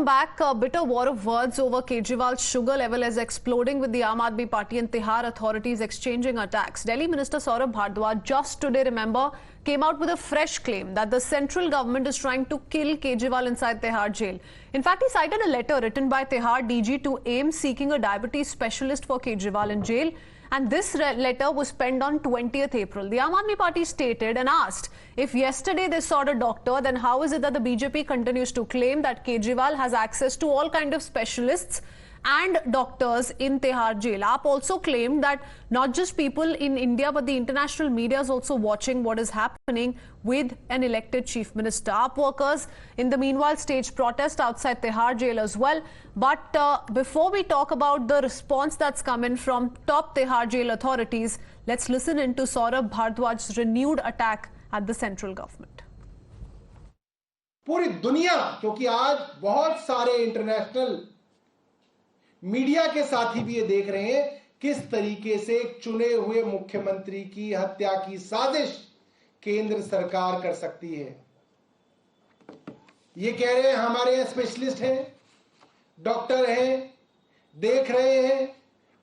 Back, a bitter war of words over Kejriwal's sugar level is exploding, with the Aam Aadmi Party and Tihar authorities exchanging attacks. Delhi Minister Saurabh Bhardwaj just today, remember, came out with a fresh claim that the central government is trying to kill Kejriwal inside Tihar jail. In fact, he cited a letter written by Tihar DG to AIIMS seeking a diabetes specialist for Kejriwal in jail. And this letter was penned on 20th April. The Aam Aadmi Party stated and asked, if yesterday they sought a doctor, then how is it that the BJP continues to claim that Kejriwal has access to all kinds of specialists and doctors in Tihar jail? AAP also claimed that not just people in India, but the international media is also watching what is happening with an elected chief minister. AAP workers, in the meanwhile, staged protest outside Tihar jail as well. But before we talk about the response that's come in from top Tihar jail authorities, let's listen into Saurabh Bhardwaj's renewed attack at the central government. पूरी दुनिया, क्योंकि आज बहुत सारे international media के साथी भी ये देख रहे हैं किस तरीके से एक चुने हुए मुख्यमंत्री की हत्या की साजिश केंद्र सरकार कर सकती है। ये कह रहे हैं हमारे यहां स्पेशलिस्ट हैं, डॉक्टर हैं, देख रहे हैं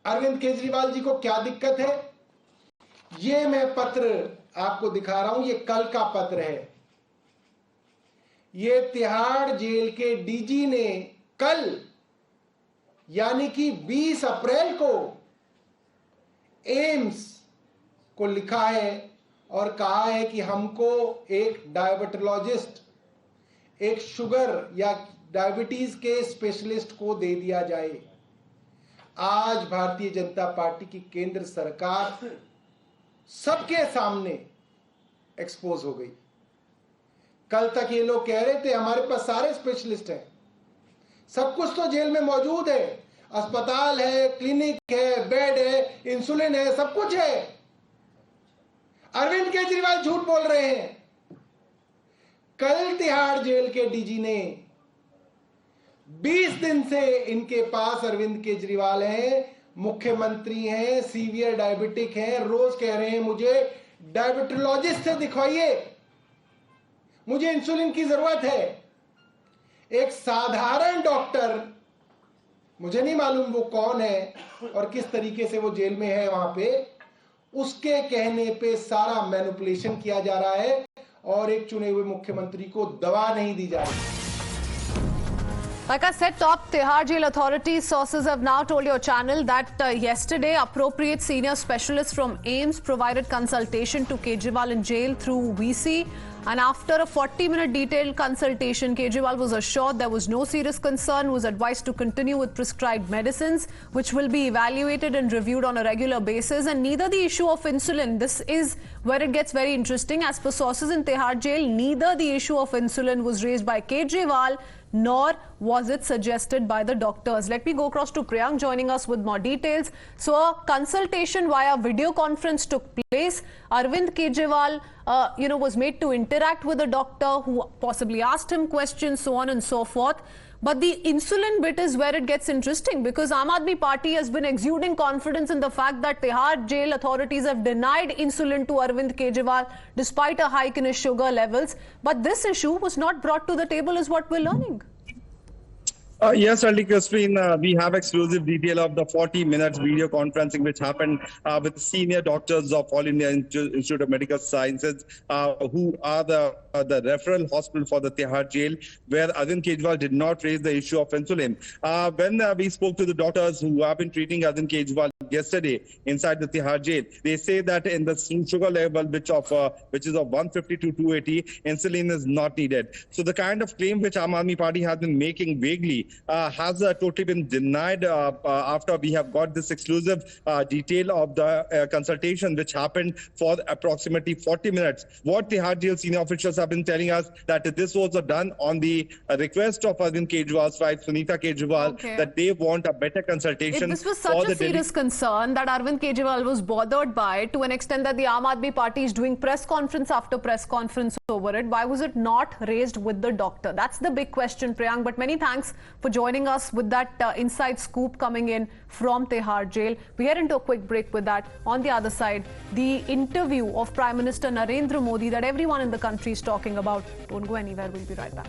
अरविंद केजरीवाल जी को क्या दिक्कत है। ये मैं पत्र आपको दिखा रहा हूं, ये कल का पत्र है। ये तिहाड़ जेल के डीजी ने कल यानी कि 20 अप्रैल को एम्स को लिखा है और कहा है कि हमको एक डायबिटोलॉजिस्ट, एक शुगर या डायबिटीज के स्पेशलिस्ट को दे दिया जाए। आज भारतीय जनता पार्टी की केंद्र सरकार सबके सामने एक्सपोज हो गई। कल तक ये लोग कह रहे थे हमारे पास सारे स्पेशलिस्ट हैं, सब कुछ तो जेल में मौजूद है, अस्पताल है, क्लिनिक है, बेड है, इंसुलिन है, सब कुछ है। अरविंद केजरीवाल झूठ बोल रहे हैं। कल तिहाड़ जेल के डीजी ने 20 दिन से इनके पास अरविंद केजरीवाल हैं, मुख्यमंत्री हैं, सीवियर डायबिटिक हैं, रोज कह रहे हैं मुझे डायबिटोलॉजिस्ट से दिखवाइए, मुझे इंसुलिन की जरूरत है। एक साधारण डॉक्टर, मुझे नहीं मालूम वो कौन है और किस तरीके से वो जेल में है वहां पे, उसके कहने पे सारा मैनिपुलेशन किया जा रहा है और एक चुने हुए मुख्यमंत्री को दवा नहीं दी जा रही। Like I said, top Tihar jail authorities sources have now told your channel that yesterday appropriate senior specialists from AIIMS provided consultation to Kejriwal in jail through VC. And after a 40-minute detailed consultation, Kejriwal was assured there was no serious concern, was advised to continue with prescribed medicines, which will be evaluated and reviewed on a regular basis. And neither the issue of insulin, this is where it gets very interesting. As per sources in Tihar jail, neither the issue of insulin was raised by Kejriwal, nor was it suggested by the doctors. Let me go across to Priyank joining us with more details. So a consultation via video conference took place. Arvind Kejriwal, was made to interact with a doctor who possibly asked him questions, so on and so forth. But the insulin bit is where it gets interesting, because Aam Aadmi Party has been exuding confidence in the fact that Tihar jail authorities have denied insulin to Arvind Kejriwal despite a hike in his sugar levels. But this issue was not brought to the table is what we're learning. Yes, certainly, Christine. We have exclusive detail of the 40 minutes video conferencing which happened with senior doctors of All India Institute of Medical Sciences, who are the referral hospital for the Tihar jail, where Arvind Kejriwal did not raise the issue of insulin. When we spoke to the doctors who have been treating Arvind Kejriwal yesterday inside the Tihar jail, they say that in the sugar level, which is of 150 to 280, insulin is not needed. So the kind of claim which Aam Aadmi Party has been making vaguely has totally been denied after we have got this exclusive detail of the consultation which happened for approximately 40 minutes. What the Tihar jail senior officials have been telling us that this was done on the request of Arvind Kejriwal's wife, Sunita Kejriwal, that they want a better consultation. This was such a serious concern that Arvind Kejriwal was bothered by, to an extent that the Aam Aadmi Party is doing press conference after press conference over it. Why was it not raised with the doctor? That's the big question, Priyank. But many thanks for joining us with that inside scoop coming in from Tihar jail. We head into a quick break with that. On the other side, the interview of Prime Minister Narendra Modi that everyone in the country is talking about. Don't go anywhere. We'll be right back.